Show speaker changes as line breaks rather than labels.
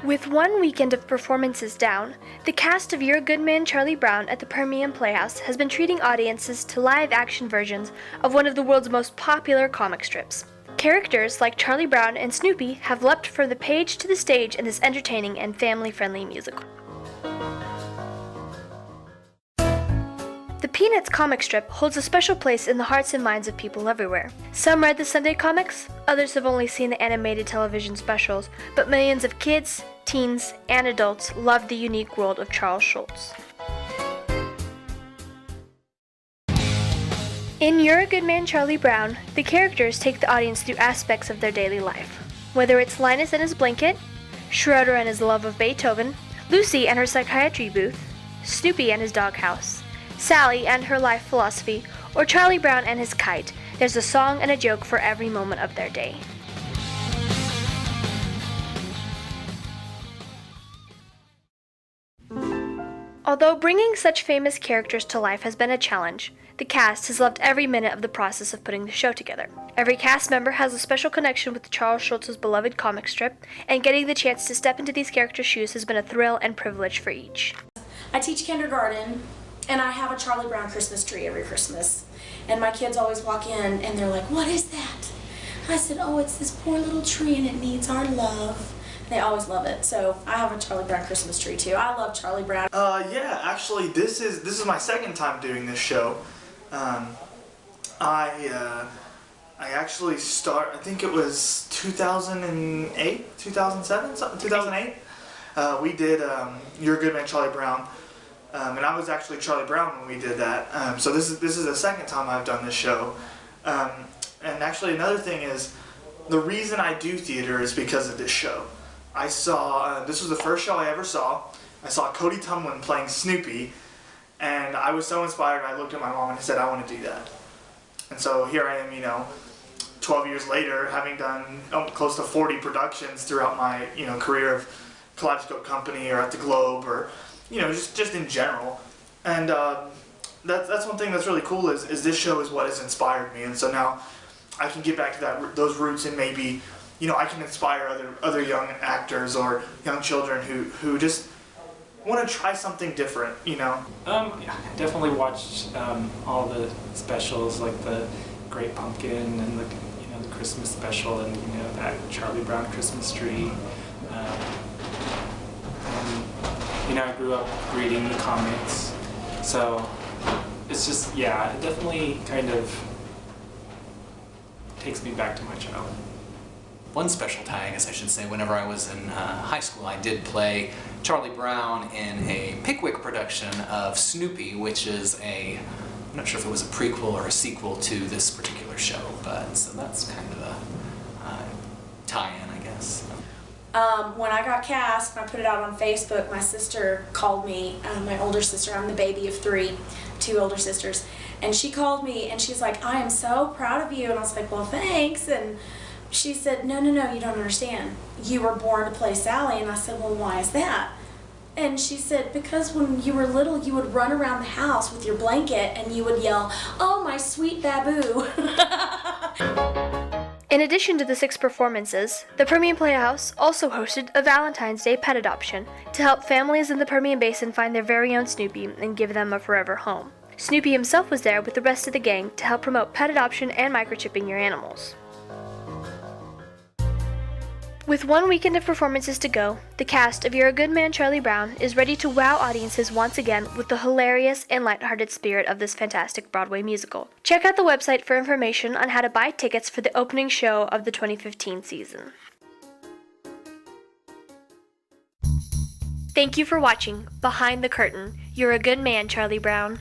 With one weekend of performances down, the cast of You're a Good Man, Charlie Brown at the Permian Playhouse has been treating audiences to live-action versions of one of the world's most popular comic strips. Characters like Charlie Brown and Snoopy have leapt from the page to the stage in this entertaining and family-friendly musical. The Peanuts comic strip holds a special place in the hearts and minds of people everywhere. Some read the Sunday comics, others have only seen the animated television specials, but millions of kids, teens, and adults love the unique world of Charles Schulz. In You're a Good Man, Charlie Brown, the characters take the audience through aspects of their daily life. Whether it's Linus and his blanket, Schroeder and his love of Beethoven, Lucy and her psychiatry booth, Snoopy and his doghouse, Sally and her life philosophy, or Charlie Brown and his kite, there's a song and a joke for every moment of their day. Although bringing such famous characters to life has been a challenge, the cast has loved every minute of the process of putting the show together. Every cast member has a special connection with Charles Schulz's beloved comic strip, and getting the chance to step into these characters' shoes has been a thrill and privilege for each.
I teach kindergarten, and I have a Charlie Brown Christmas tree every Christmas. And my kids always walk in and they're like, "What is that?" I said, "Oh, it's this poor little tree and it needs our love." They always love it. So I have a Charlie Brown Christmas tree too. I love Charlie Brown.
Yeah, actually this is my second time doing this show. I actually I think it was 2008, 2007, something, 2008. We did You're a Good Man, Charlie Brown. And I was actually Charlie Brown when we did that. So this is the second time I've done this show. And actually another thing is, the reason I do theater is because of this show. I saw, this was the first show I ever saw. I saw Cody Tumlin playing Snoopy, and I was so inspired. I looked at my mom and I said, I want to do that. And so here I am, 12 years later, having done close to 40 productions throughout my, career of Kaleidoscope Company or at the Globe, or just in general. And that's one thing that's really cool is this show is what has inspired me, and so now I can get back to those roots, and maybe I can inspire other young actors or young children who just want to try something different.
Yeah, I definitely watched all the specials, like the Great Pumpkin and the Christmas special, and that Charlie Brown Christmas tree. I grew up reading the comics, so it's just, yeah, it definitely kind of takes me back to my childhood.
One special tie, I guess I should say, whenever I was in high school, I did play Charlie Brown in a Pickwick production of Snoopy, which is I'm not sure if it was a prequel or a sequel to this particular show, but so that's kind of a tie-in, I guess.
When I got cast, when I put it out on Facebook, my sister called me, my older sister. I'm the baby of two older sisters, and she called me and she's like, "I am so proud of you," and I was like, "Well, thanks." And she said, no, you don't understand. You were born to play Sally. And I said, "Well, why is that?" And she said, "Because when you were little, you would run around the house with your blanket and you would yell, 'Oh, my sweet Babu.'"
In addition to the 6 performances, the Permian Playhouse also hosted a Valentine's Day pet adoption to help families in the Permian Basin find their very own Snoopy and give them a forever home. Snoopy himself was there with the rest of the gang to help promote pet adoption and microchipping your animals. With one weekend of performances to go, the cast of You're a Good Man, Charlie Brown is ready to wow audiences once again with the hilarious and lighthearted spirit of this fantastic Broadway musical. Check out the website for information on how to buy tickets for the opening show of the 2015 season. Thank you for watching Behind the Curtain, You're a Good Man, Charlie Brown.